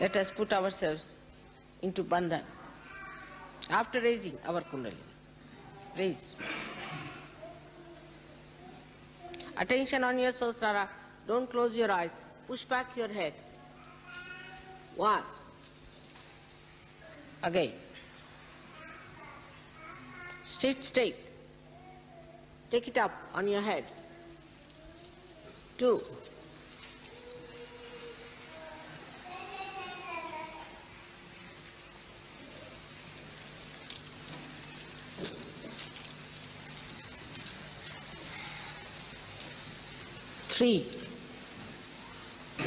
Let us put ourselves into bandhan. After raising our kundalini, raise. Attention on your sahasrara. Don't close your eyes. Push back your head. 1. Again. Sit straight. Take it up on your head. 2. 3.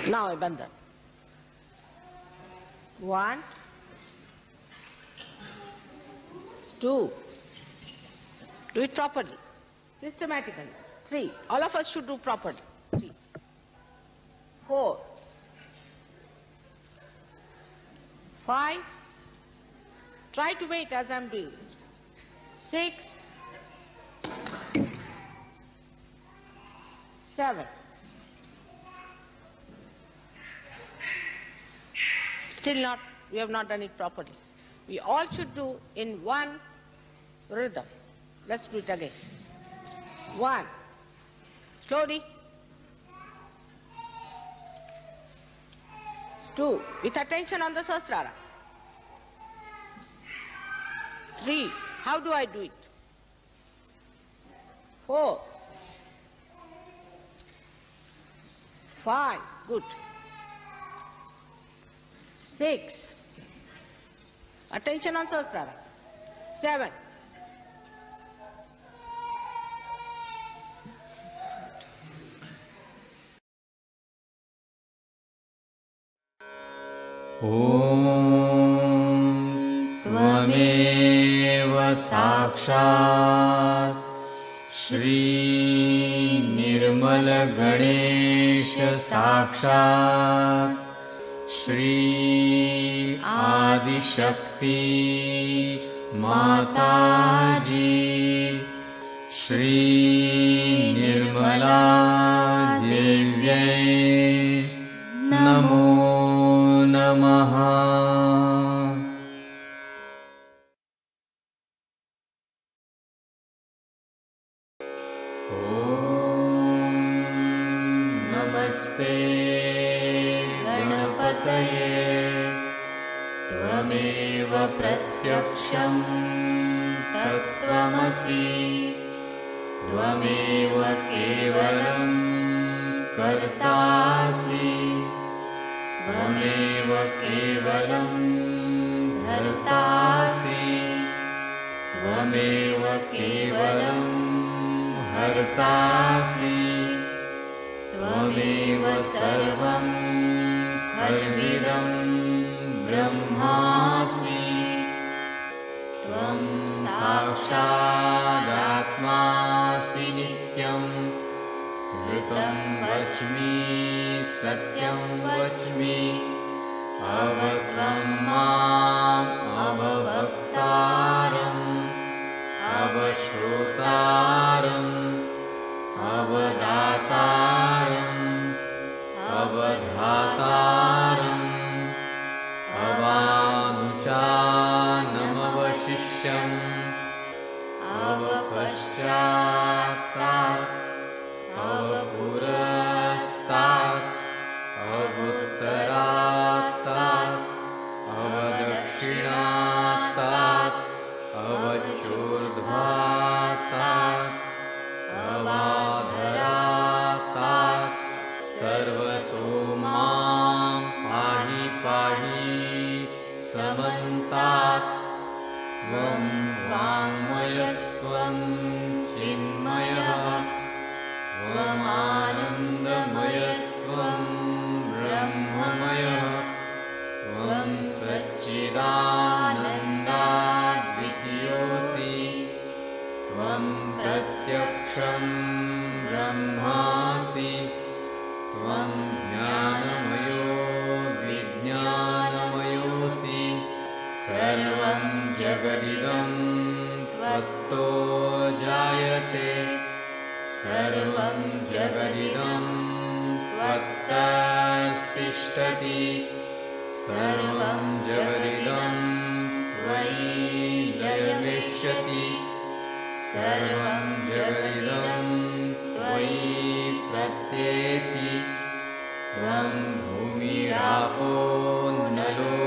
Now a bandhan. 1, 2. Do it properly, systematically. 3. All of us should do properly. 3. 4. 5. Try to wait as I'm doing. 6. 7. Still not, we have not done it properly. We all should do in one rhythm. Let's do it again. 1. Slowly. 2. With attention on the sahasrara. 3. How do I do it? 4. 5. Good. 6. Attention on sahasrara. 7. 'त्वमेव साक्षात् श्री निर्मल गणेश साक्षात् श्री आदिशक्ति माताजी श्री निर्मला देव्यै नमो नमः। नमस्ते गणपतये त्वमेव प्रत्यक्षं तत्त्वमसि त्वमेव केवलं कर्तासि त्वमेव केवलं धर्तासि त्वमेव केवलं हर्तासि त्वमेव सर्वं खल्विदं ब्रह्मासि त्वं साक्षादात्मासि नित्यं ऋतं वच्मि सत्यं वच्मि अवत्वं माम् अववक्तारम् अवश्रोतारम् अवदातारम् अवधातारम् अवानुचानमवशिष्यम् अवपश्चात्तात् अवपुरस्तात् अवुत्तरात्तात् अवदक्षिणात्तात् अवचोर्ध्वात्तात् अवाधरात्तात् सर्वतो मां पाहि पाहि समन्तात् त्वं वाङ्मयस्त्वं चिन्मयः त्वमानन्दमयस्त्वं ब्रह्ममयः त्वं सच्चिदानन्दाद्वितीयोऽसि त्वं प्रत्यक्षं ब्रह्मासि त्वं ज्ञानमयो विज्ञानमयोऽसि सर्वं जगदिदं त्वत्तो जायते सर्वं जगदिदं त्वत्तस्तिष्ठति सर्वं जगदिदं त्वयि लयमिष्यति सर्वं जगदिदं त्वयि प्रत्येति त्वं भूमिरापो नलो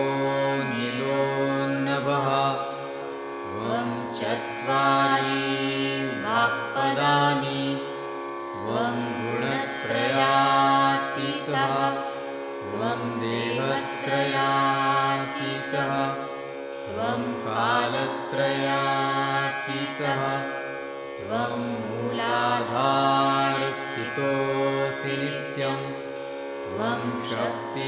नीलो नभः त्वं चत्वारि वाक्पदानि त्वं गुणत्रयातीतः त्वं देहत्रयातीतः त्वं कालत्रयातीतः त्वं मूलाधारस्थितोऽसि नित्यं त्वं शक्तित्रयात्मकः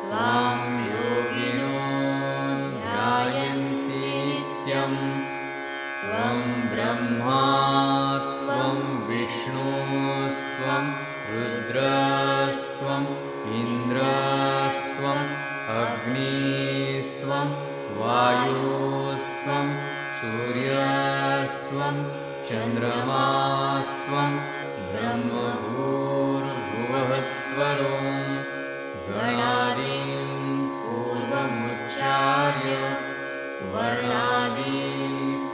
त्वां योगिनो ध्यायन्ति नित्यं त्वं ब्रह्मा त्वं विष्णुस्त्वं रुद्रस्त्वम् इन्द्रस्त्वम् अग्निस्त्वं वायुस्त्वं सूर्यस्त्वं चन्द्रमास्त्वं ब्रह्मभूर्भुवः स्वरों गणादीन् पूर्वमुच्चार्य वर्णादि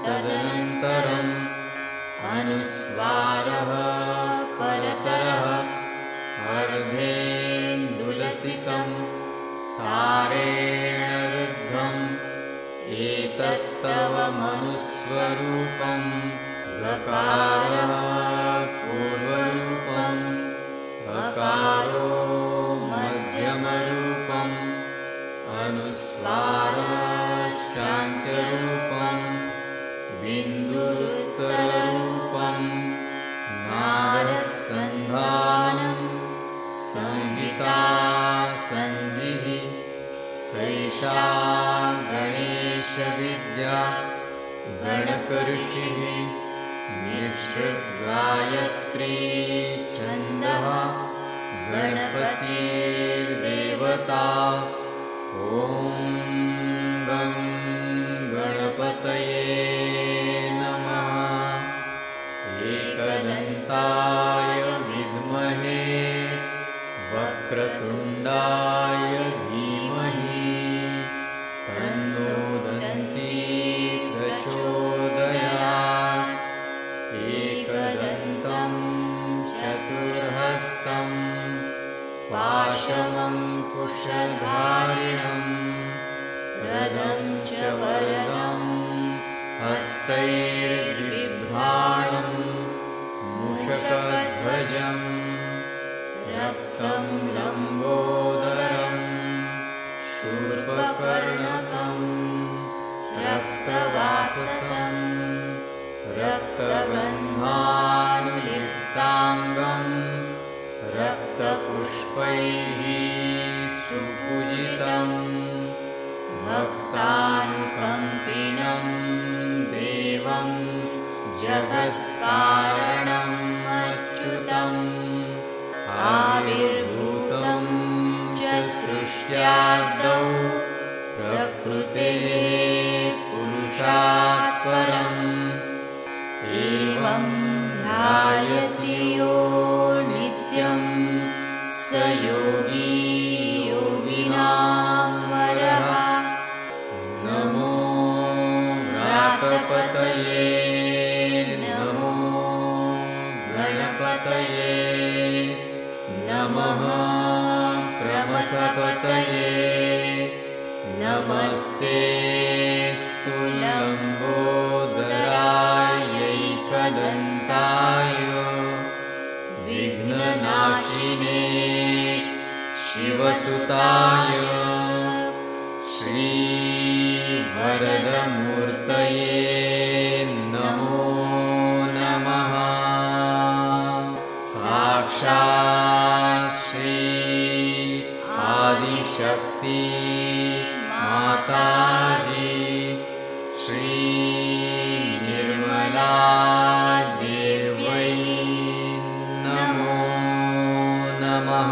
तदनन्तरम् अनुस्वारः परतरः अर्धेन्दुलसितं तारेण रुद्धम् एतत्तव मनुस्वरूपं गकारः पूर्वरूपम् अकारो मध्यमरूपम् अनुस्वारश्चान्त्यरूपम् बिन्दुरुत्तररूपम् नादसन्धानम् संहितासन्धिः सैषा गणेशविद्या गणकऋषिः निःसृद्गायत्री छन्दः गणपतिर्देवता ॐ गं गणपतये नमः एकदन्ताय विद्महे वक्रतुण्डाय धीमहि तन्नो दन्ती प्रचोदयात् एकदन्तं चतुर्हस्तं पाशमङ्कुशधारिणं रदं च वरदं हस्तैर्बिभ्राणं मूषकध्वजम् रक्तं लम्बोदरं शूर्पकर्णकं रक्तवाससं रक्तगन्धानुलिप्ताङ्गं रक्तपुष्पैः सुपूजितं भक्तानुकम्पिनं देवं जगत्कारणम् अच्युतम् आविर्भूतं च सृष्ट्यादौ प्रकृतेः पुरुषात् परम् एवं ध्यायति यो नित्यं स योगी योगिनां वरः नमो व्रातपतये नमो गणपतये नमः प्रमथपतये नमस्तेऽस्तु लम्बोदरायैकदन्ताय विघ्ननाशिने शिवसुताय श्रीवरदमूर्तये नमो नमः साक्षात् श्री आदिशक्ति माताजी श्री निर्मला देव्यै नमो नमः।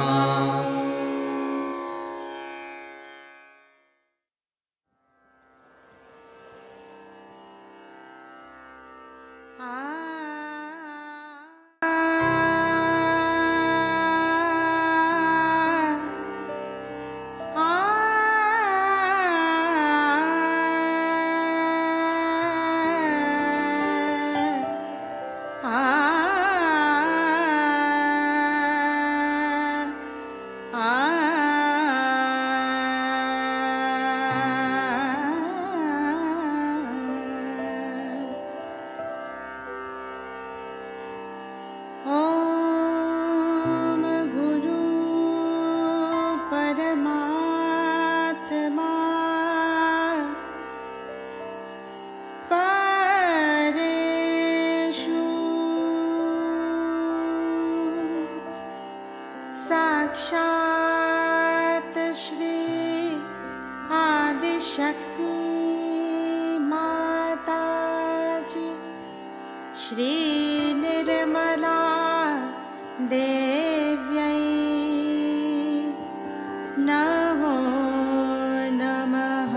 साक्षात् श्री आदिशक्ति माताजी श्री निर्मला देव्यै नमो नमः।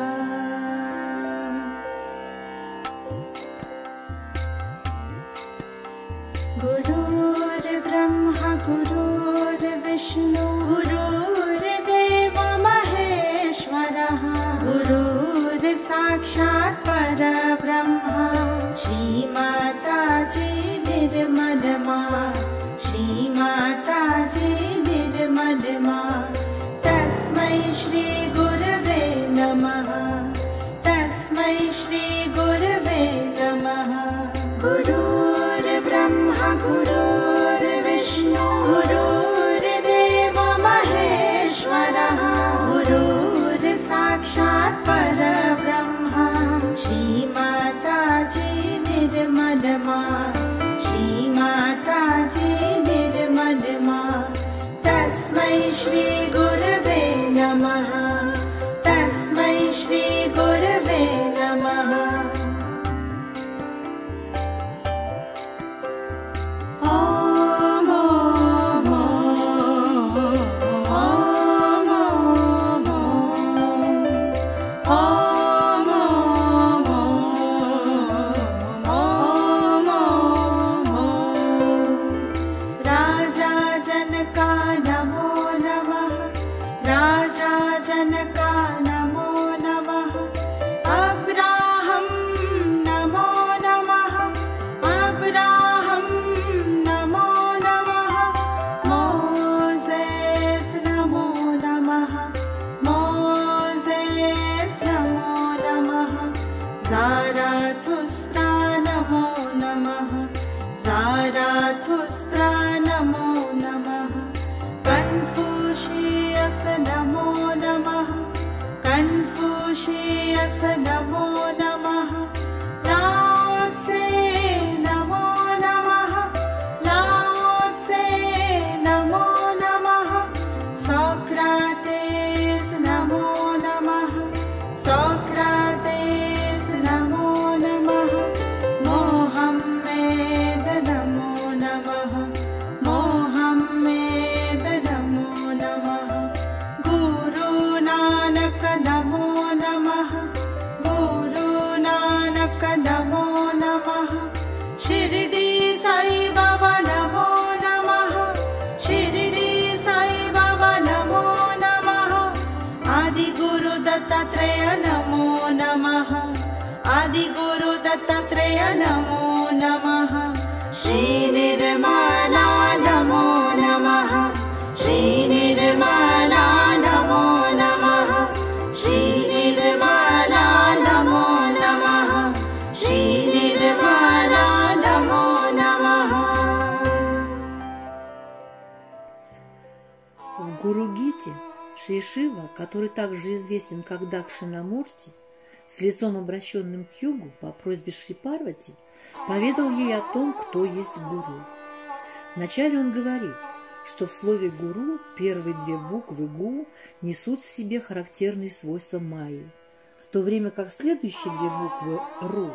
गुरुर्ब्रह्मा गुरुर्विष्णु गुरुर्देव महेश्वरः गुरुर्साक्षात् परब्रह्म श्री माताजी निर्मलमा श्री माताजी निर्मलमा तस्मै श्री गुरवे नमः तस्मै श्री गुरवे नमः। गुरुर्ब्रह्मा गुरुर्विष्णु गुरुर्देव महेश्वरः गुरुर्साक्षात् परब्रह्म श्री माताजी निर्मलमा श्री माताजी निर्मलमा तस्मै श्री गुरवे नमः तस्मै श्री गुरवे नमः। नमो नमः श्री निर्मला नमो नमः श्री निर्मला नमो नमः श्री निर्मला नमो नमः श्री निर्मला नमो नमः। В Гуру-гите Шри Шива, который также известен как Дакшинамурти, с лицом обращенным к югу по просьбе Шри Парвати, поведал ей о том, кто есть гуру. Вначале он говорит, что в слове «гуру» первые две буквы «гу» несут в себе характерные свойства майи, в то время как следующие две буквы «ру»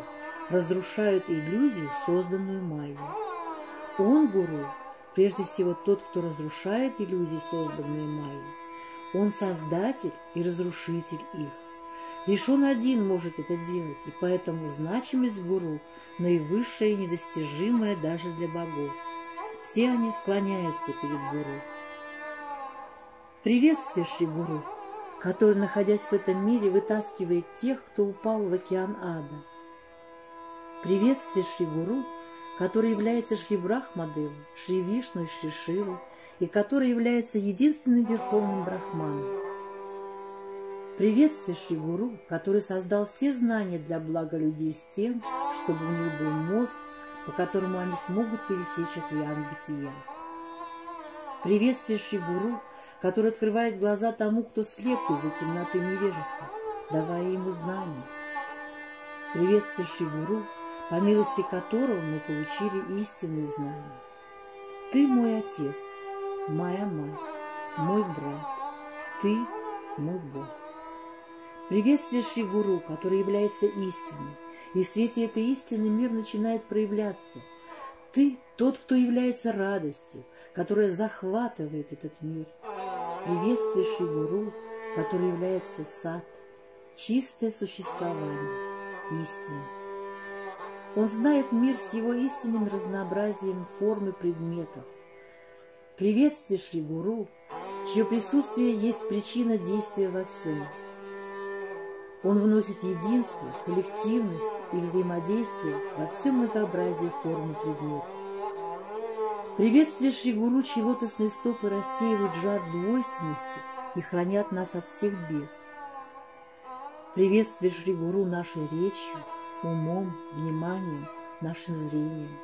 разрушают иллюзию, созданную майей. Он, гуру, прежде всего тот, кто разрушает иллюзии, созданные майей. Он создатель и разрушитель их. Лишь он один может это делать, и поэтому значимость гуру наивысшая и недостижимая даже для богов. Все они склоняются перед гуру. Приветствие Шри Гуру, который, находясь в этом мире, вытаскивает тех, кто упал в океан ада. Приветствие Шри Гуру, который является Шри Брахмадевой, Шри Вишну и Шри Шивой, и который является единственным верховным брахманом. Приветствие Шри Гуру, который создал все знания для блага людей с тем, чтобы у них был мост, по которому они смогут пересечь океан бытия. Приветствие Шри Гуру, который открывает глаза тому, кто слеп из-за темноты невежества, давая ему знания. Приветствие Шри Гуру, по милости которого мы получили истинные знания. Ты мой отец, моя мать, мой брат, ты мой Бог. Приветствие Шри Гуру, который является истиной, и в свете этой истины мир начинает проявляться. Ты тот, кто является радостью, которая захватывает этот мир. Приветствие Шри Гуру, который является сат, чистое существование, истина. Он знает мир с его истинным разнообразием форм и предметов. Приветствие Шри Гуру, чье присутствие есть причина действия во всем. Он вносит единство, коллективность и взаимодействие во все многообразие форм и предметов. Приветствие Шри Гуру, чьи лотосные стопы рассеивают жар двойственности и хранят нас от всех бед. Приветствие Шри Гуру нашей речью, умом, вниманием, нашим зрением.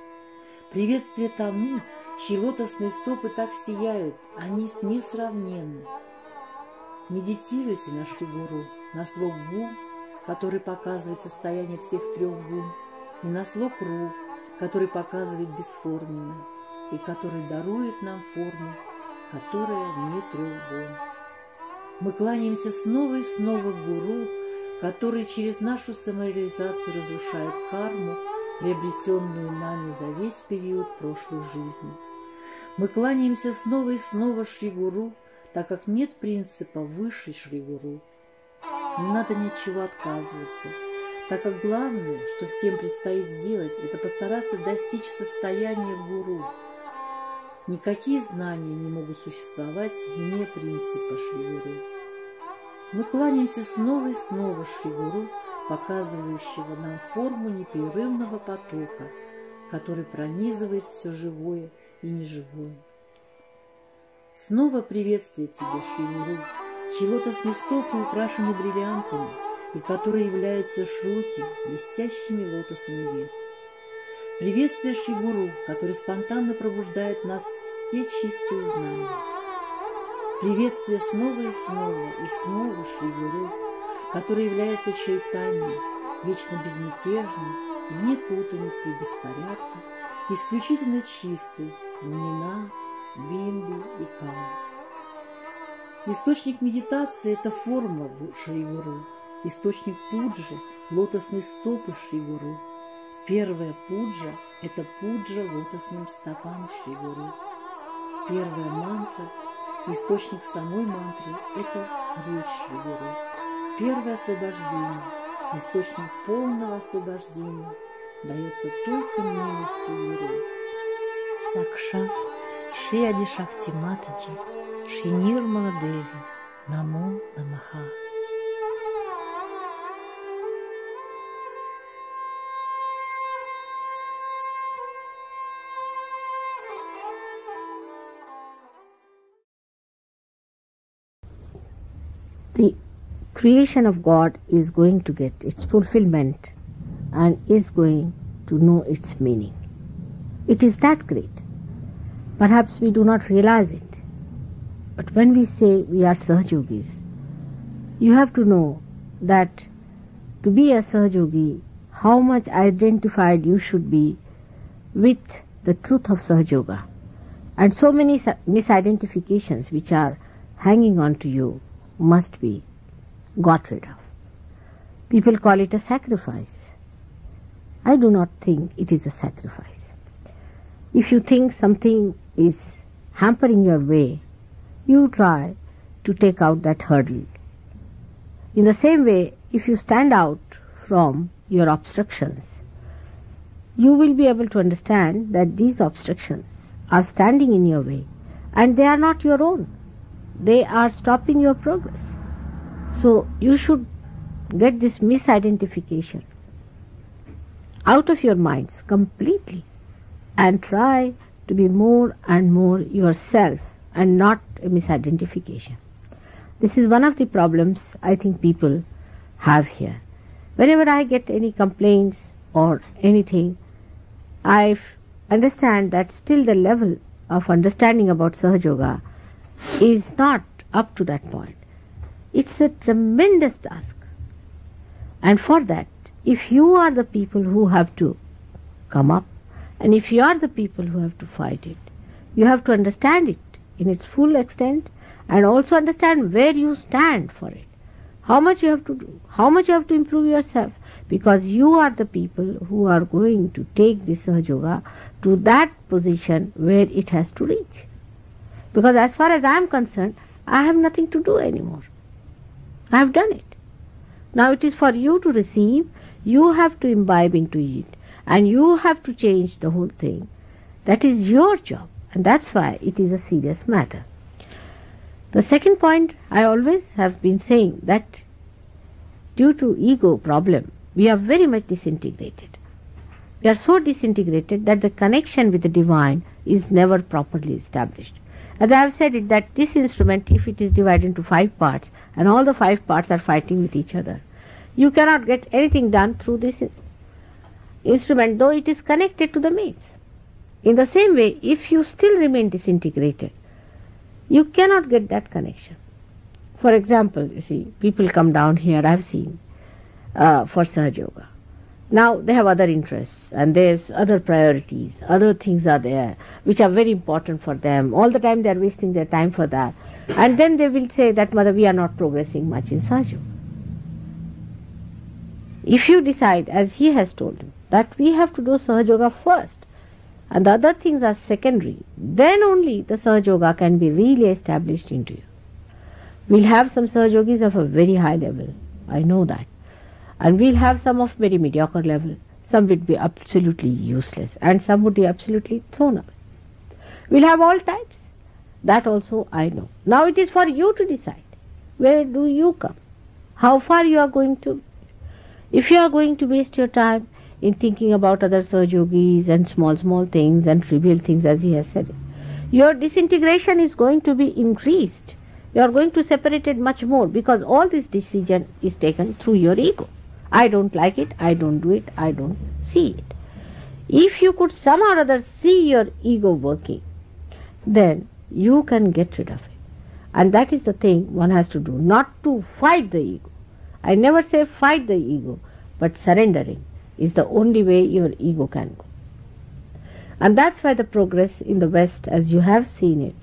Приветствие тому, чьи лотосные стопы так сияют, они несравненны. Медитируйте на Шри Гуру, на слог гун, который показывает состояние всех трех гун, и на слог ру, который показывает бесформенное, и который дарует нам форму, которая вне трех гун. Мы кланяемся снова и снова Гуру, который через нашу самореализацию разрушает карму, приобретенную нами за весь период прошлых жизней. Мы кланяемся снова и снова Шри Гуру, так как нет принципа выше Шри Гуру. Не надо ни от чего отказываться, так как главное, что всем предстоит сделать, это постараться достичь состояния Гуру. Никакие знания не могут существовать вне принципа Шри Гуру. Мы кланяемся снова и снова Шри Гуру, показывающего нам форму непрерывного потока, который пронизывает все живое и неживое. Снова приветствие тебе, Шри Гуру, чьи лотосные стопы украшены бриллиантами и которые являются шрути, блестящими лотосами вверх. Приветствие Шри Гуру, который спонтанно пробуждает нас в все чистые знания. Приветствие снова и снова Шри Гуру, который является чайтаньей, вечно безмятежным, вне путаницы и беспорядка, исключительно чистый, Мина, Бинду и Кал. Источник медитации – это форма Шри Гуру, источник пуджи – лотосные стопы Шри Гуру. Первая пуджа – это пуджа лотосным стопам Шри Гуру. Первая мантра – источник самой мантры – это речь Шри Гуру. Первое освобождение, источник полного освобождения, дается только милостью Гуру. Сакшат Шри Адишакти Матаджи, Шри Нирмала Деви, Намо Намаха. The creation of God is going to get its fulfillment and is going to know its meaning. It is that great. Perhaps we do not realize it. But when we say we are Sahajogis, you have to know that to be a Sahajogi, how much identified you should be with the truth of Sahajoga. And so many misidentifications which are hanging on to you must be got rid of. People call it a sacrifice. I do not think it is a sacrifice. If you think something is hampering your way, you try to take out that hurdle. In the same way, if you stand out from your obstructions, you will be able to understand that these obstructions are standing in your way and they are not your own. They are stopping your progress. So you should get this misidentification out of your minds completely and try to be more and more yourself and not a misidentification. This is one of the problems I think people have here. Whenever I get any complaints or anything, I understand that still the level of understanding about Sahajoga is not up to that point. It's a tremendous task. And for that, if you are the people who have to come up, and if you are the people who have to fight it, you have to understand it in its full extent and also understand where you stand for it. How much you have to do, how much you have to improve yourself, because you are the people who are going to take this Sahaja Yoga to that position where it has to reach. Because as far as I am concerned, I have nothing to do anymore. I have done it. Now it is for you to receive, you have to imbibe into it, and you have to change the whole thing. That is your job, and that's why it is a serious matter. The second point, I always have been saying that due to ego problem, we are very much disintegrated. We are so disintegrated that the connection with the divine is never properly established. As I have said it, that this instrument, if it is divided into 5 parts, and all the 5 parts are fighting with each other, you cannot get anything done through this instrument, though it is connected to the mains. In the same way, if you still remain disintegrated, you cannot get that connection. For example, you see, people come down here, I have seen, for Sahaja Yoga. Now they have other interests, and there's other priorities, other things are there which are very important for them. All the time they are wasting their time for that. And then they will say that, Mother, we are not progressing much in Sahaja Yoga. If you decide, as he has told you, that we have to do Sahaja Yoga first, and the other things are secondary, then only the Sahaja Yoga can be really established into you. We'll have some Sahaja Yogis of a very high level, I know that. And we'll have some of very mediocre level. Some would be absolutely useless, and some would be absolutely thrown away. We'll have all types. That also I know. Now it is for you to decide. Where do you come? How far you are going to? If you are going to waste your time in thinking about other Sahaja Yogis and small things and trivial things, as he has said, your disintegration is going to be increased. You are going to separate it much more, because all this decision is taken through your ego. I don't like it, I don't do it, I don't see it. If you could somehow or other see your ego working, then you can get rid of it. And that is the thing one has to do, not to fight the ego. I never say fight the ego, but surrendering is the only way your ego can go. And that's why the progress in the West, as you have seen it,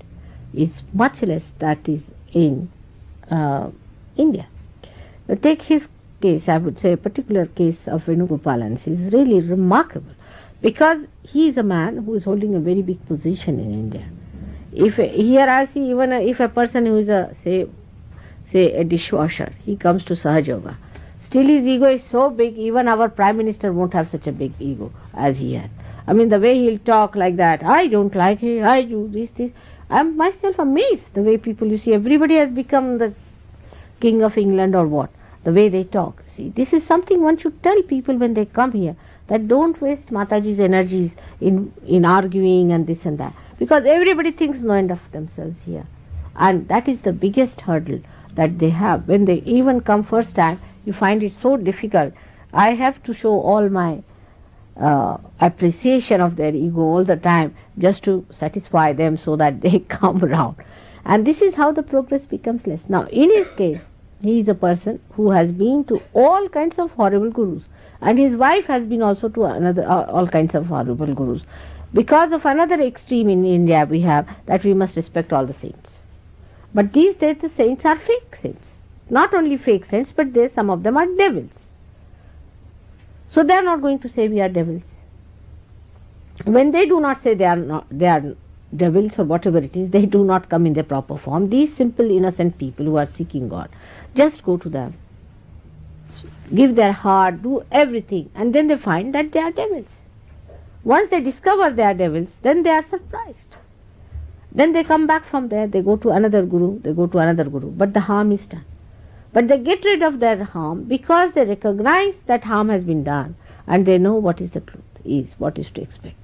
is much less that is in India. Take his case, I would say a particular case of Venugopalan is really remarkable, because he is a man who is holding a very big position in India. If here I see, even if a person who is a say a dishwasher, he comes to Sahaja Yoga, still his ego is so big, even our Prime Minister won't have such a big ego as he has. I mean, the way he'll talk like that, I don't like it, I do this. I'm myself amazed the way people, you see, everybody has become the King of England or what, the way they talk. See, this is something one should tell people when they come here, that don't waste Mataji's energies in arguing and this and that, because everybody thinks no end of themselves here. And that is the biggest hurdle that they have. When they even come first time, you find it so difficult. I have to show all my appreciation of their ego all the time, just to satisfy them so that they come around. And this is how the progress becomes less. Now in his case, he is a person who has been to all kinds of horrible gurus, and his wife has been also to all kinds of horrible gurus. Because of another extreme in India we have, that we must respect all the saints. But these days the saints are fake saints. Not only fake saints, but some of them are devils. So they are not going to say we are devils. When they do not say they are devils or whatever it is, they do not come in their proper form. These simple innocent people who are seeking God, just go to them, give their heart, do everything, and then they find that they are devils. Once they discover they are devils, then they are surprised. Then they come back from there, they go to another guru, but the harm is done. But they get rid of their harm because they recognize that harm has been done, and they know what is the truth, what is to expect.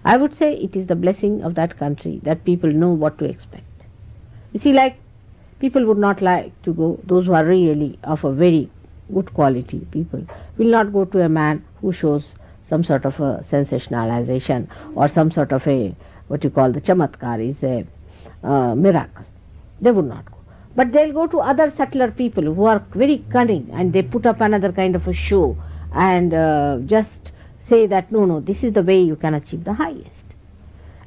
I would say it is the blessing of that country that people know what to expect. You see, like, people would not like to go, those who are really of a very good quality, people will not go to a man who shows some sort of a sensationalization or some sort of a, what you call the chamatkar, is a miracle. They would not go. But they'll go to other subtler people who are very cunning, and they put up another kind of a show and just say that no, this is the way you can achieve the highest.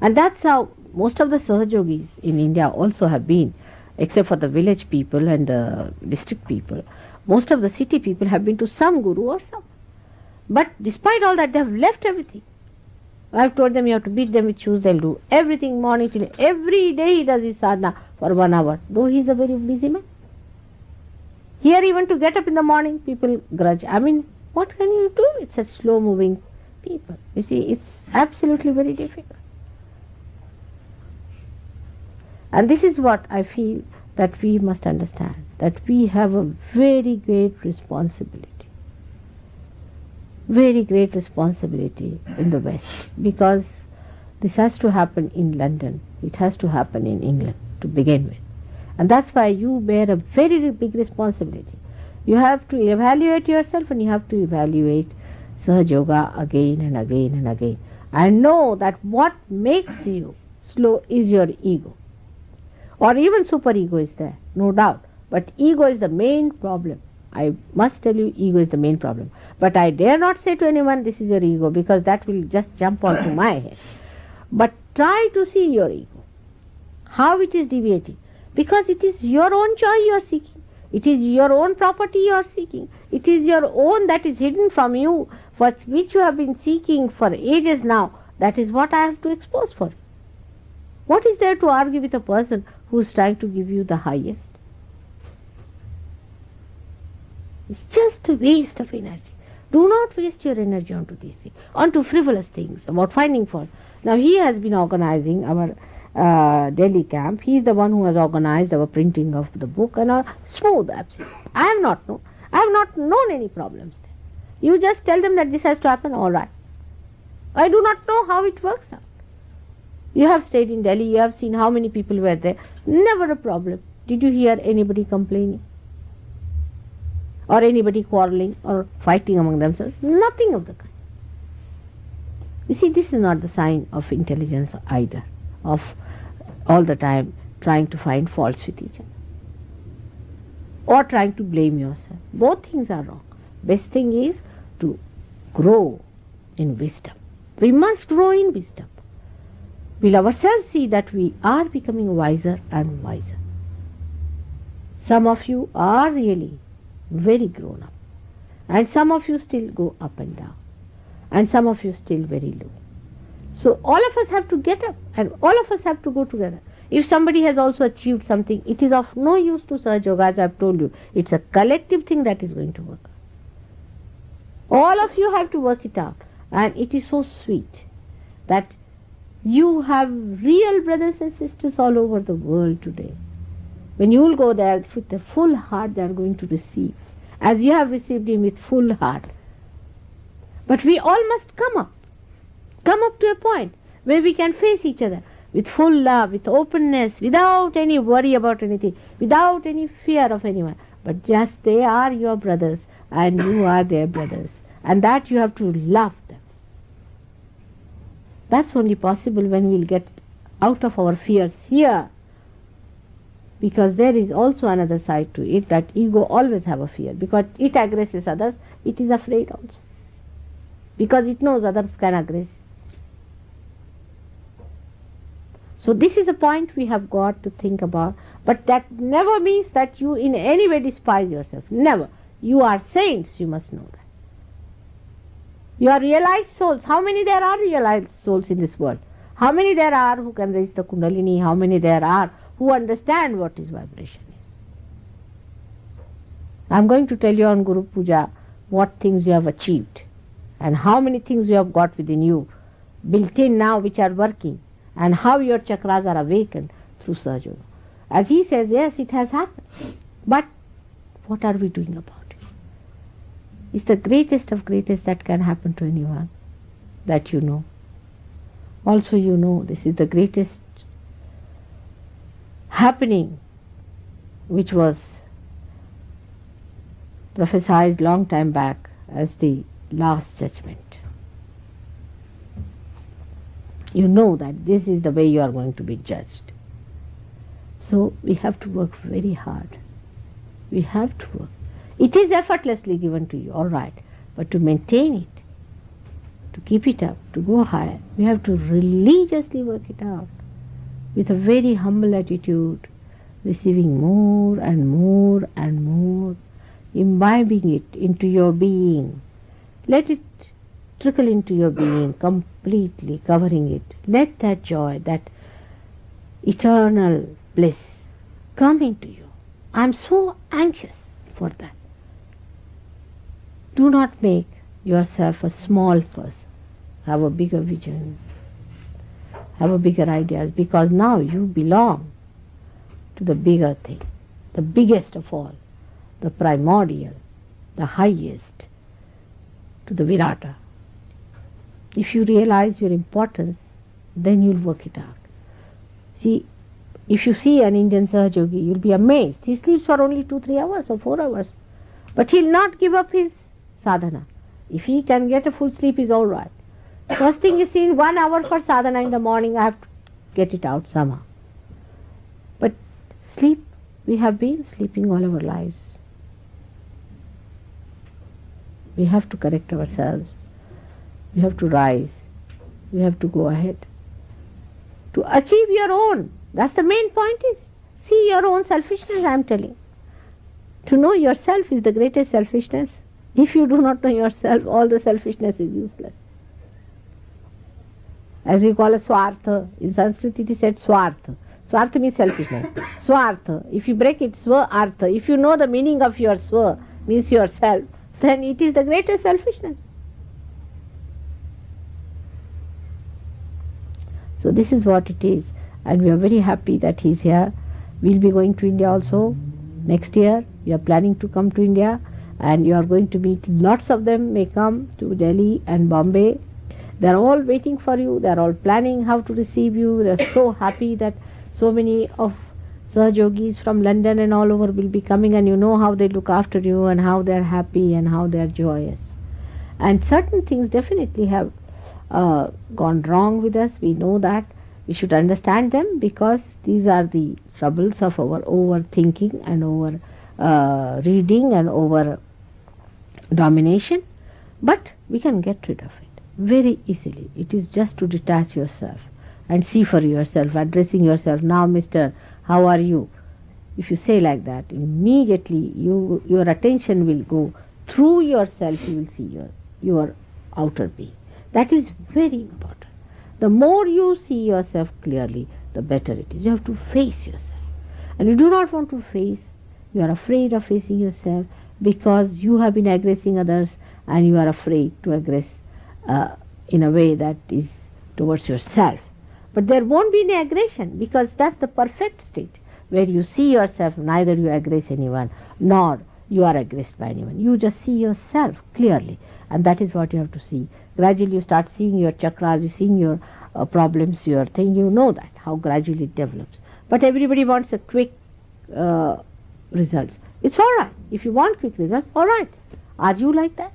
And that's how most of the Sahajogis in India also have been. except for the village people and the district people. Most of the city people have been to some guru or some. But despite all that, they have left everything. I have told them you have to beat them with shoes, they'll do everything morning till every day he does his sadhana for 1 hour, though he is a very busy man. Here even to get up in the morning, people grudge. I mean, what can you do with such slow moving people? You see, it's absolutely very difficult. And this is what I feel that we must understand, that we have a very great responsibility. Very great responsibility in the West, because this has to happen in London, it has to happen in England to begin with. And that's why you bear a very big responsibility. You have to evaluate yourself and you have to evaluate Sahaja Yoga again and again and again. And know that what makes you slow is your ego. Or even super ego is there, no doubt. But ego is the main problem. I must tell you, ego is the main problem. But I dare not say to anyone, this is your ego, because that will just jump onto my head. But try to see your ego, how it is deviating. Because it is your own joy you are seeking. It is your own property you are seeking. It is your own that is hidden from you, for which you have been seeking for ages now. That is what I have to expose for you. What is there to argue with a person who is trying to give you the highest? It's just a waste of energy. Do not waste your energy onto these things, onto frivolous things, about finding fault. Now he has been organizing our Delhi camp. He is the one who has organized our printing of the book, and smooth, absolutely. I have not known any problems there. You just tell them that this has to happen, all right. I do not know how it works out. You have stayed in Delhi, you have seen how many people were there. Never a problem. Did you hear anybody complaining? Or anybody quarreling or fighting among themselves? Nothing of the kind. You see, this is not the sign of intelligence either, of all the time trying to find faults with each other or trying to blame yourself. Both things are wrong. Best thing is to grow in wisdom. We must grow in wisdom. We'll ourselves see that we are becoming wiser and wiser. Some of you are really very grown up, and some of you still go up and down, and some of you still very low. So all of us have to get up, and all of us have to go together. If somebody has also achieved something, it is of no use to Sahaja Yoga, as I have told you. It's a collective thing that is going to work. All of you have to work it out, and it is so sweet that you have real brothers and sisters all over the world today. When you will go there with a full heart, they are going to receive, as you have received him with full heart. But we all must come up to a point where we can face each other with full love, with openness, without any worry about anything, without any fear of anyone. But just they are your brothers and you are their brothers, and that you have to love them. That's only possible when we'll get out of our fears here. Because there is also another side to it, that ego always have a fear. Because it aggresses others, it is afraid also. Because it knows others can aggress. So this is a point we have got to think about. But that never means that you in any way despise yourself. Never. You are saints, you must know that. You are realized souls. How many there are realized souls in this world? How many there are who can raise the Kundalini? How many there are who understand what is vibration is? I am going to tell you on Guru Puja what things you have achieved and how many things you have got within you built in now which are working, and how your chakras are awakened through Sahaja Yoga. As he says, yes, it has happened. But what are we doing about it? It's the greatest of greatest that can happen to anyone that you know. Also you know this is the greatest happening which was prophesied long time back as the last judgment. You know that this is the way you are going to be judged. So we have to work very hard. We have to work. It is effortlessly given to you, all right, but to maintain it, to keep it up, to go higher, we have to religiously work it out with a very humble attitude, receiving more and more and more, imbibing it into your being. Let it trickle into your being, completely covering it. Let that joy, that eternal bliss come into you. I am so anxious for that. Do not make yourself a small person. Have a bigger vision. Have a bigger ideas, because now you belong to the bigger thing, the biggest of all, the primordial, the highest, to the Virata. If you realize your importance, then you'll work it out. See, if you see an Indian Sahaja, you'll be amazed. He sleeps for only 2-3 hours or 4 hours. But he'll not give up his sadhana. If he can get a full sleep, is all right. First thing is, in 1 hour for sadhana in the morning, I have to get it out somehow. But sleep, we have been sleeping all our lives. We have to correct ourselves. We have to rise. We have to go ahead. To achieve your own. That's the main point is. See your own selfishness, I am telling. To know yourself is the greatest selfishness. If you do not know yourself, all the selfishness is useless. As we call a swartha. In Sanskrit it is said swartha. Swartha means selfishness. Swartha. If you break it, swa artha. If you know the meaning of your swa, means yourself, then it is the greatest selfishness. So this is what it is. And we are very happy that he is here. We will be going to India also next year. We are planning to come to India. And you are going to meet, lots of them may come to Delhi and Bombay. They are all waiting for you. They are all planning how to receive you. They are so happy that so many of Sahajogis from London and all over will be coming, and you know how they look after you and how they are happy and how they are joyous. And certain things definitely have gone wrong with us. We know that. We should understand them, because these are the troubles of our overthinking and over reading and over domination. But we can get rid of it very easily. It is just to detach yourself and see for yourself, addressing yourself, now Mr. How are you? If you say like that, immediately your attention will go through yourself. You will see your outer being. That is very important. The more you see yourself clearly, the better it is. You have to face yourself. And you do not want to face. You are afraid of facing yourself because you have been aggressing others, and you are afraid to aggress in a way that is towards yourself. But there won't be any aggression, because that's the perfect state where you see yourself, neither you aggress anyone nor you are aggressed by anyone. You just see yourself clearly, and that is what you have to see. Gradually you start seeing your chakras, you seeing your problems, your thing, you know that, how gradually it develops. But everybody wants a quick results. It's all right. If you want quick results, all right. Are you like that?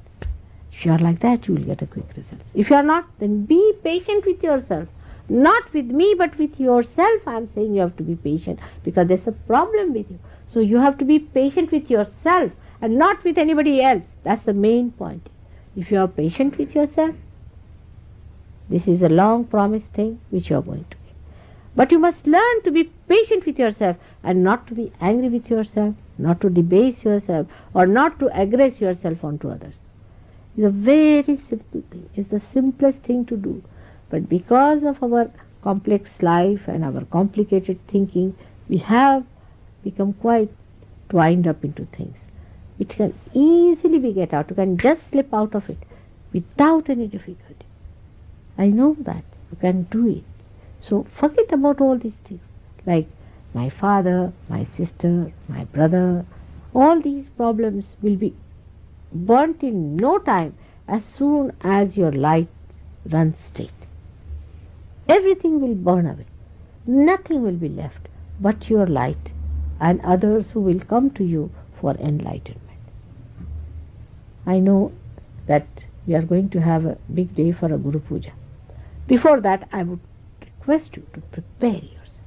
If you are like that, you will get a quick result. If you are not, then be patient with yourself. Not with me, but with yourself. I am saying you have to be patient, because there's a problem with you. So you have to be patient with yourself and not with anybody else. That's the main point. If you are patient with yourself, this is a long promised thing which you are going to be. But you must learn to be patient with yourself and not to be angry with yourself, not to debase yourself, or not to aggress yourself onto others. It's a very simple thing. It's the simplest thing to do. But because of our complex life and our complicated thinking, we have become quite twined up into things. It can easily be get out. You can just slip out of it without any difficulty. I know that. You can do it. So forget about all these things. Like my father, my sister, my brother, all these problems will be burnt in no time as soon as your light runs straight. Everything will burn away. Nothing will be left but your light and others who will come to you for enlightenment. I know that we are going to have a big day for a Guru Puja. Before that, I would request you to prepare yourself.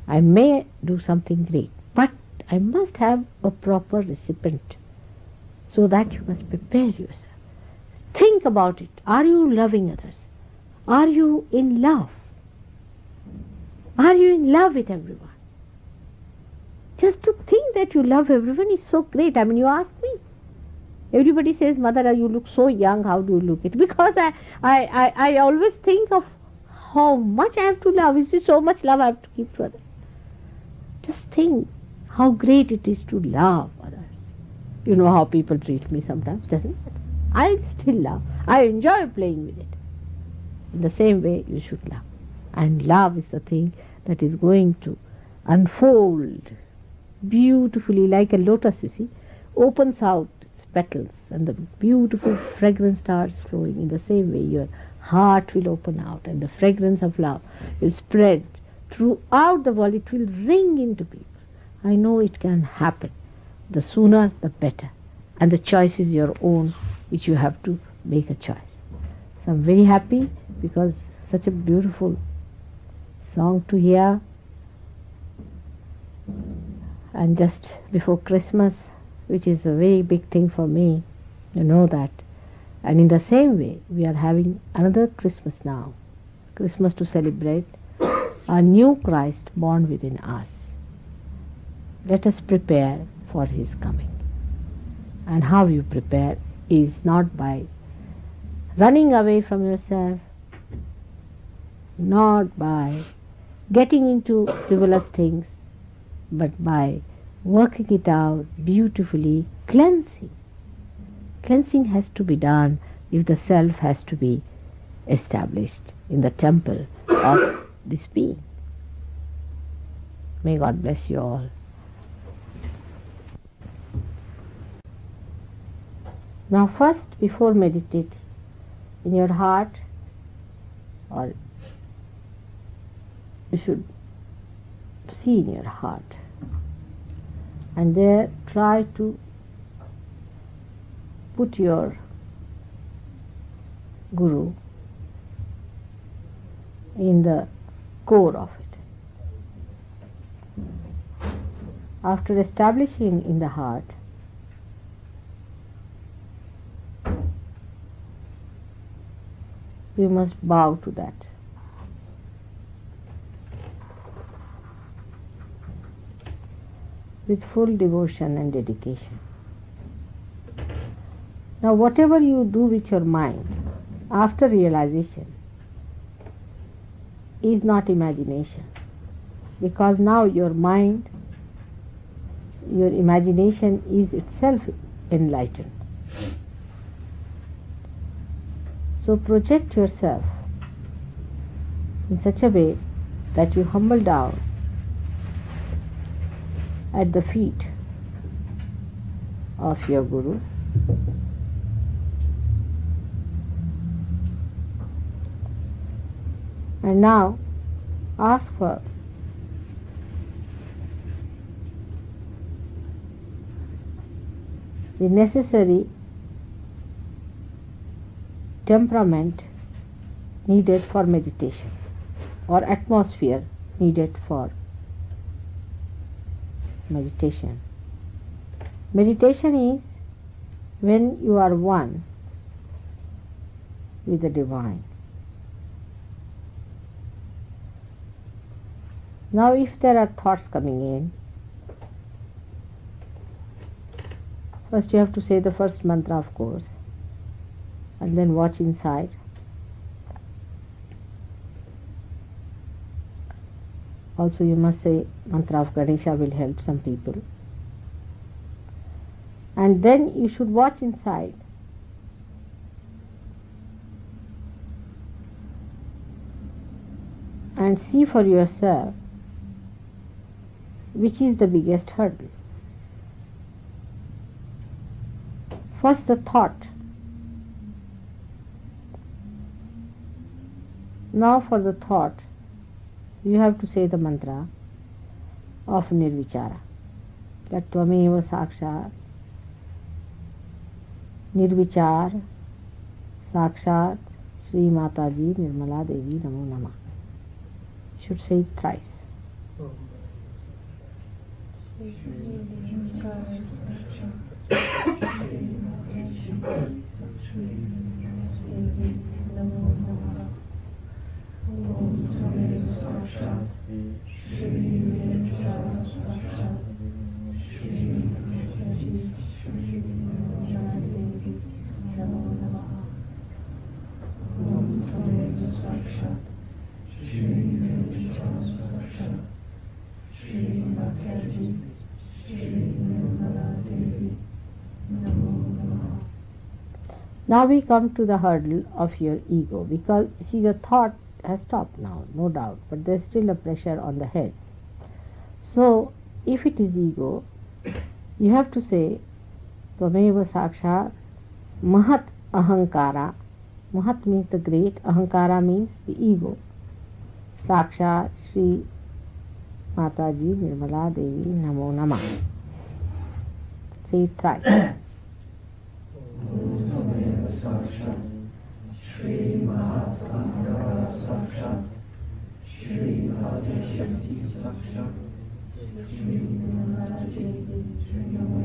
I may do something great, but I must have a proper recipient, so that you must prepare yourself. Think about it. Are you loving others? Are you in love? Are you in love with everyone? Just to think that you love everyone is so great. I mean, you ask me. Everybody says, Mother, you look so young, how do you look it? Because I always think of how much I have to love. Is there so much love I have to keep for them? Just think how great it is to love others. You know how people treat me sometimes, doesn't it? I still love. I enjoy playing with it. In the same way, you should love. And love is the thing that is going to unfold beautifully like a lotus, you see, opens out its petals and the beautiful fragrance starts flowing. In the same way, your heart will open out and the fragrance of love will spread throughout the world. It will ring into people. I know it can happen. The sooner, the better. And the choice is your own, which you have to make a choice. So I'm very happy because such a beautiful song to hear. And just before Christmas, which is a very big thing for me, you know that. And in the same way, we are having another Christmas now. Christmas to celebrate a new Christ born within us. Let us prepare for His coming. And how you prepare is not by running away from yourself, not by getting into frivolous things, but by working it out beautifully, cleansing. Cleansing has to be done if the self has to be established in the temple of this being. May God bless you all. Now first, before meditate, in your heart, or you should see in your heart, and there try to put your Guru in the core of it. After establishing in the heart, you must bow to that. With full devotion and dedication. Now whatever you do with your mind after realization is not imagination, because now your mind, your imagination is itself enlightened. So project yourself in such a way that you humble down at the feet of your Guru. And now ask for the necessary temperament needed for meditation, or atmosphere needed for meditation. Meditation is when you are one with the divine. Now if there are thoughts coming in, first you have to say the first mantra, of course, and then watch inside. Also you must say mantra of Ganesha, will help some people. And then you should watch inside. And see for yourself which is the biggest hurdle. First the thought. Now for the thought, you have to say the mantra of nirvichara, that tvameva sakshat nirvichar sakshat Shri Mataji Nirmala Devi Namo Namah. You should say it thrice. Now we come to the hurdle of your ego, because see, the thought has stopped now, no doubt, but there is still a pressure on the head. So if it is ego, you have to say Tvameva Sakshat Mahat Ahankara. Mahat means the great, Ahankara means the ego. Sakshat Shri Mataji Nirmala Devi Namo Namah. Say it thrice. Shri Mahatma Sakshat Shri Mataji Sakshat Shri Mataji Shri Namo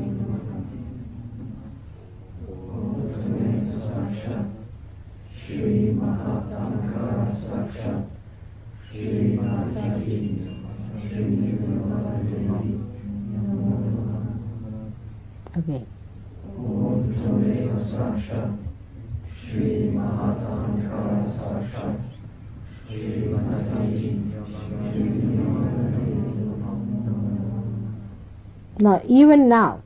Sakshat Shri Mahatma Sakshat Shri Mataji Shri Mataji. Okay. Om Tvameva Sakshat Shri Mahatma Sakshat Shri Mataji Shri Now, even now,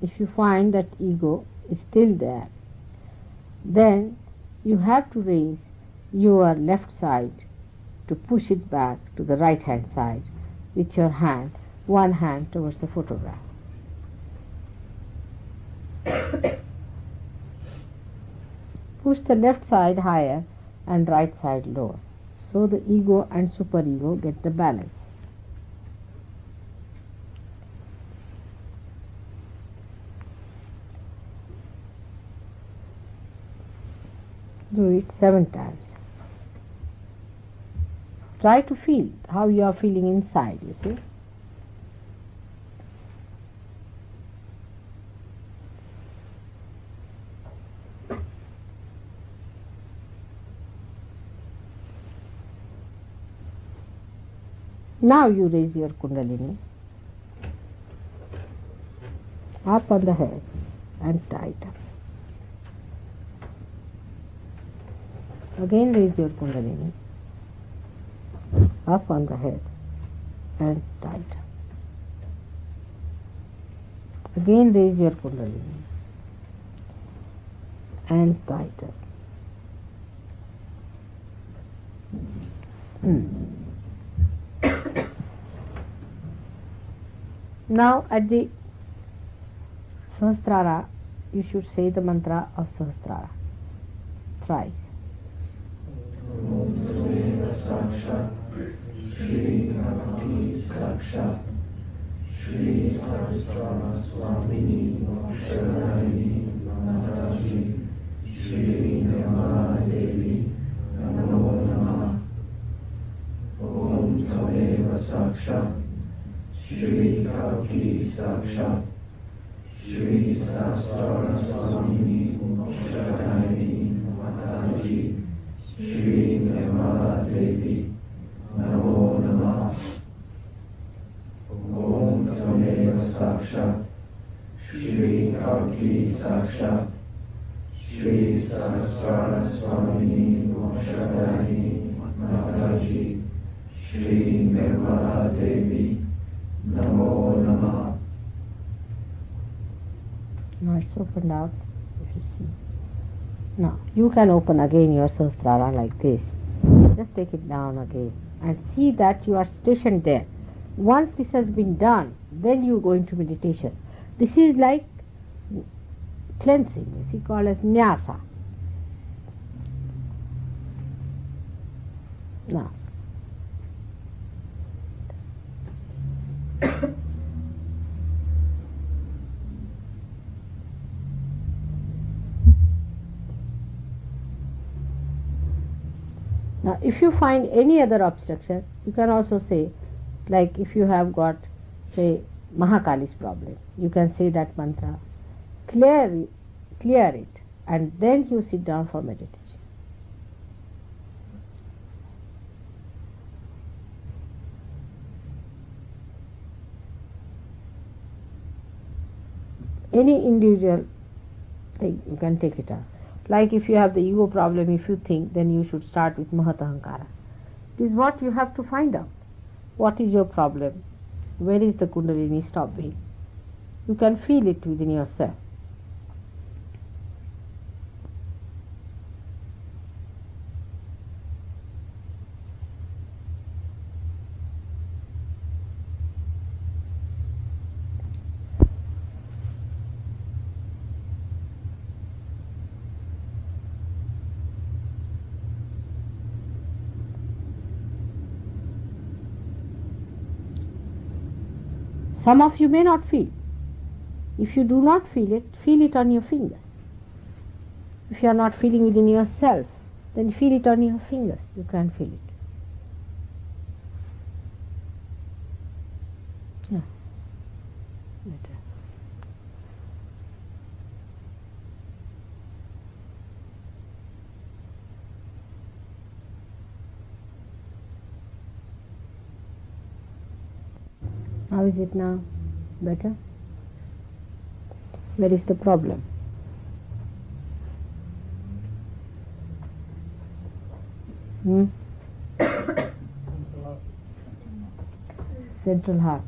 if you find that ego is still there, then you have to raise your left side to push it back to the right hand side with your hand, one hand towards the photograph. Push the left side higher and right side lower, so the ego and superego get the balance. Do it 7 times. Try to feel how you are feeling inside, you see. Now you raise your Kundalini up on the head and tight up. Again raise your Kundalini up on the head and tight up. Again raise your Kundalini and tight up. Now at the Sahasrara, you should say the mantra of Sahasrara thrice. Om Tvameva Sakshat Shri Bhakti Sakshat Shri Sahasrara Swamini Sharanini Mataji Shri Nirmala Devi Namo Namah. Om Tvameva Sakshat Shri Bhakti Sakshat Shri Sahasrara Swamini Sharanini Mataji Shri Nirmala Devi Namo Namah. Om Tvameva Sakshat Shri Bhakti Sakshat Shri Sahasrara Swamini Sharanini Mataji Shri Nirmala Devi Namo Namah. Now it's opened out, if you see. Now you can open again your Sahasrara like this. Just take it down again and see that you are stationed there. Once this has been done, then you go into meditation. This is like cleansing, you see, called as Nyasa. Now Now, if you find any other obstruction, you can also say, like if you have got, say, Mahakali's problem, you can say that mantra, clear it, and then you sit down for meditation. Any individual thing, you can take it up. Like if you have the ego problem, if you think, then you should start with Mahatahankara. It is what you have to find out. What is your problem? Where is the Kundalini stopping? You can feel it within yourself. Some of you may not feel. If you do not feel it on your fingers. If you are not feeling it in yourself, then feel it on your fingers. You can feel it. Yeah. Better. How is it now? Better? Where is the problem? Central heart.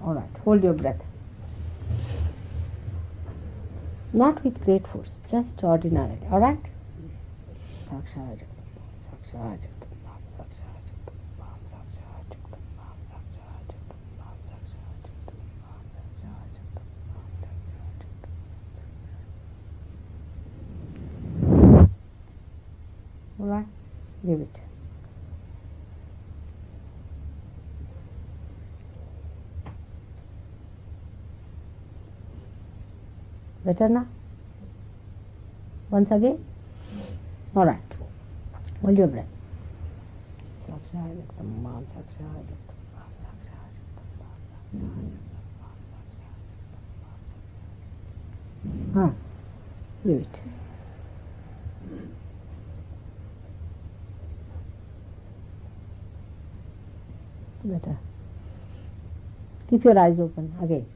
All right, hold your breath. Not with great force, just ordinarily. All right? Sahajya. All right, leave it. Better now? Once again? All right. Hold your breath. Leave it. Better. Keep your eyes open again.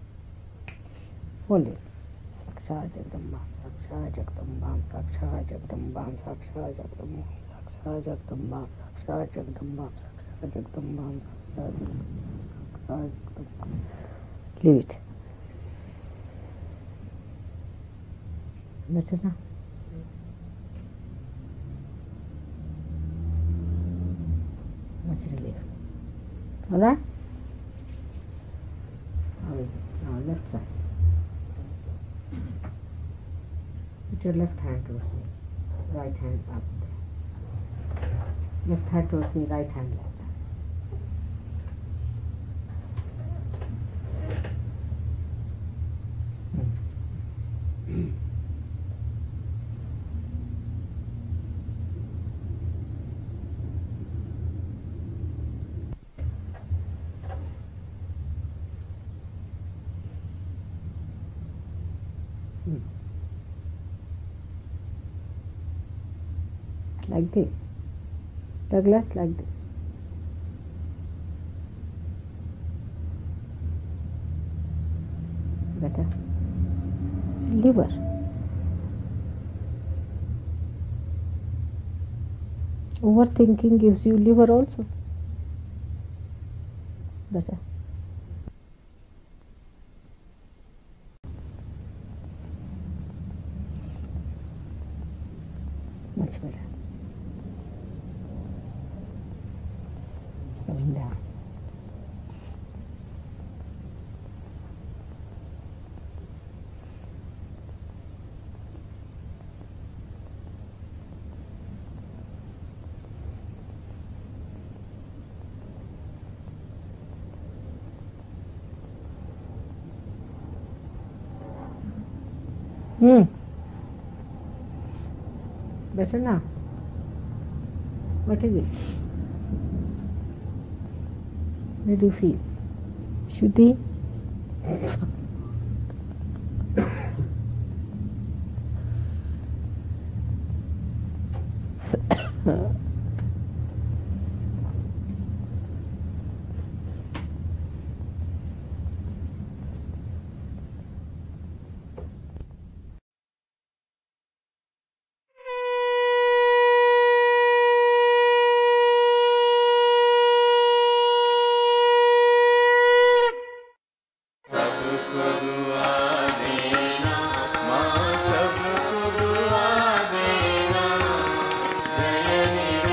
Hold it. Leave it. Better now? Much relief. All right? Now left side. Put your left hand towards me, right hand up. Left hand towards me, right hand like that. Like this. Douglas, like this. Better. Liver. Overthinking gives you liver also. Better. Much better. Going down. Better now? What is it? Where do you feel? Shuddhi? जय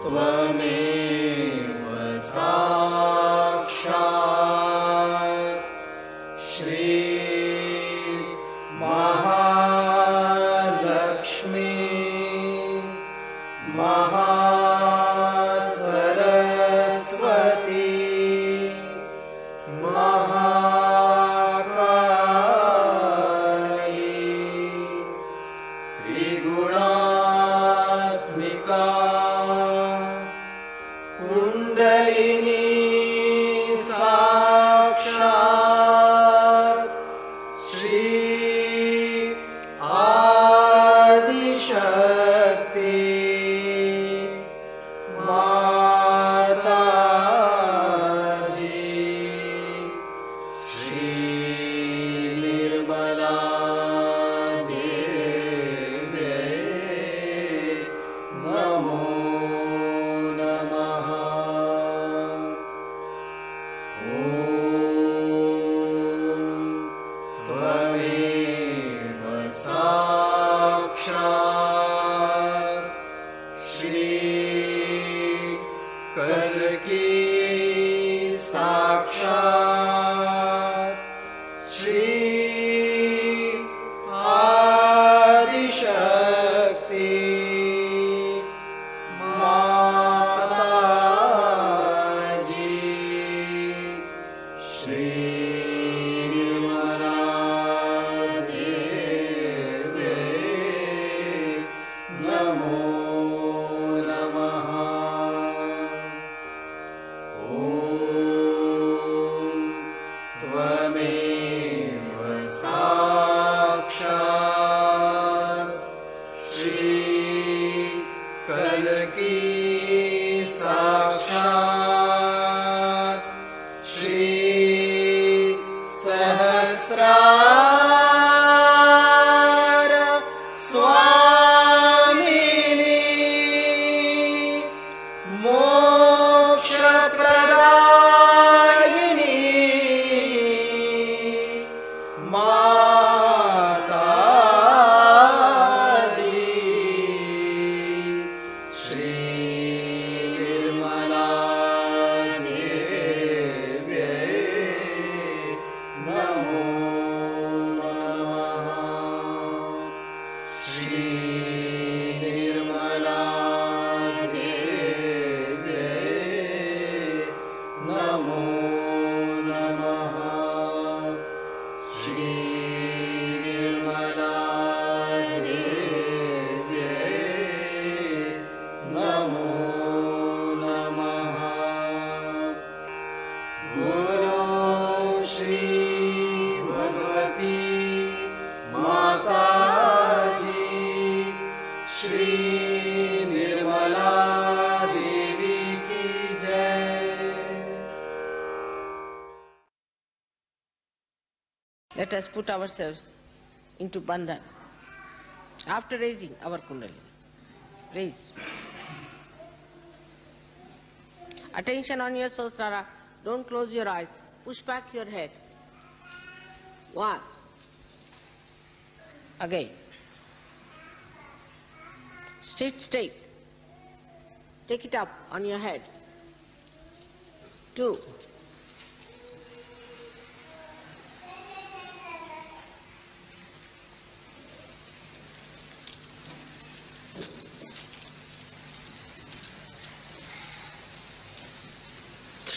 त्वमेव साक्षात् श्री महालक्ष्मी महासरस्वती महाकाली त्रिगुणात्मिका कुंडलिनी साक्षात् श्री आदिशक्ति माताजी श्री निर्मला देवी नमो नमः। ॐ त्वमेव साक्षात् श्री कल्की साक्षात् श्री आदिशक्ति माताजी श्री निर्मला देवी नमो नमः। ॐ त्वमेव साक्षात् श्री कल्की साक्षात् श्री सहस्रार स्वामिनी मोक्षप्रदायिनी माताजी श्री निर्मला देवी नमो नमः। श्री निर्मला देवी नमो नमः। श्री निर्मला देवी नमो नमः। बोलो श्री भगवती माताजी श्री निर्मला देवी की जय। Let us put ourselves into bandhan after raising our kundalini. Raise. Attention on your sahasrara. Don't close your eyes. Push back your head. One. Again. Sit straight. Take it up on your head. Two.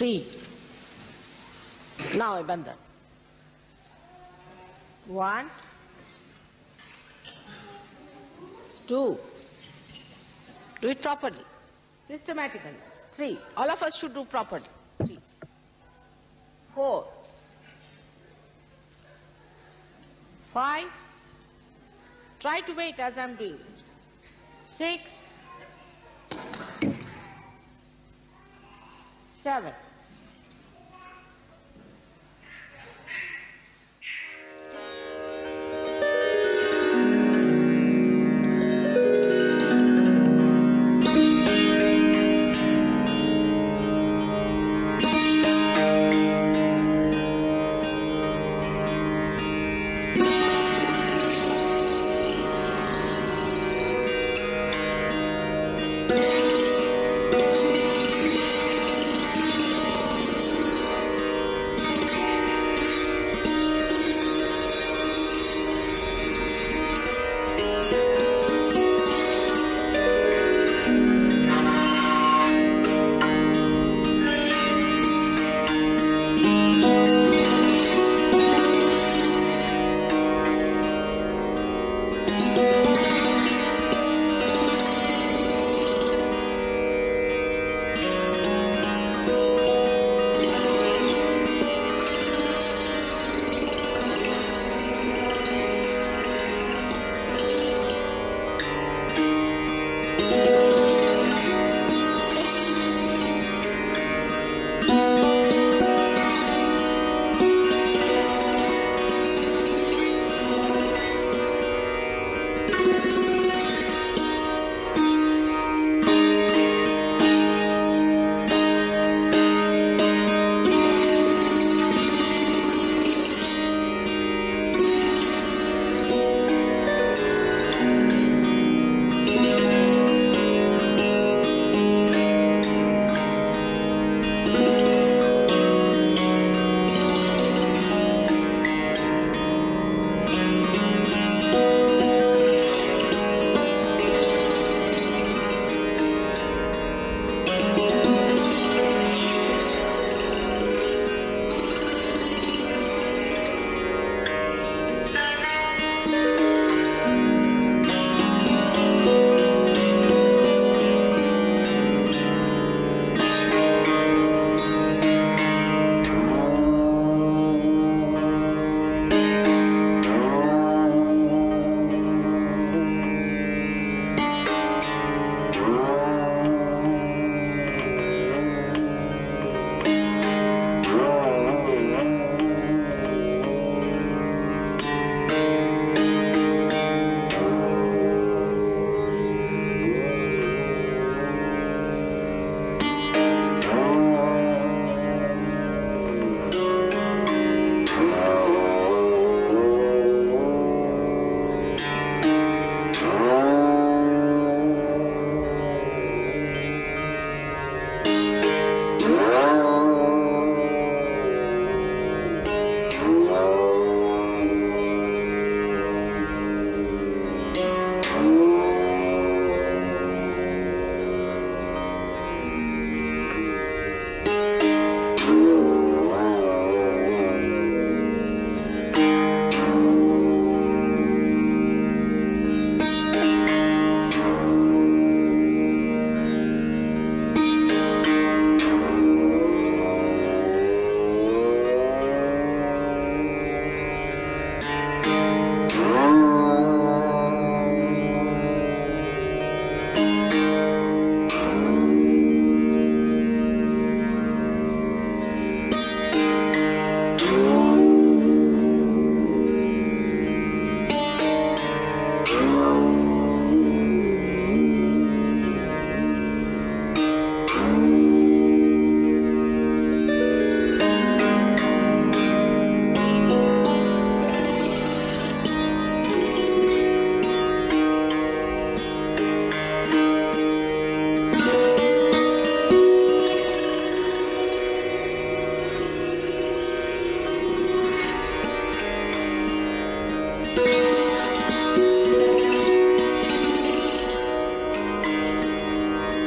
Three. Now a bandhan. One. Two. Do it properly, systematically. Three. All of us should do properly. Three. Four. Five. Try to wait as I'm doing. 6. 7.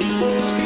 Om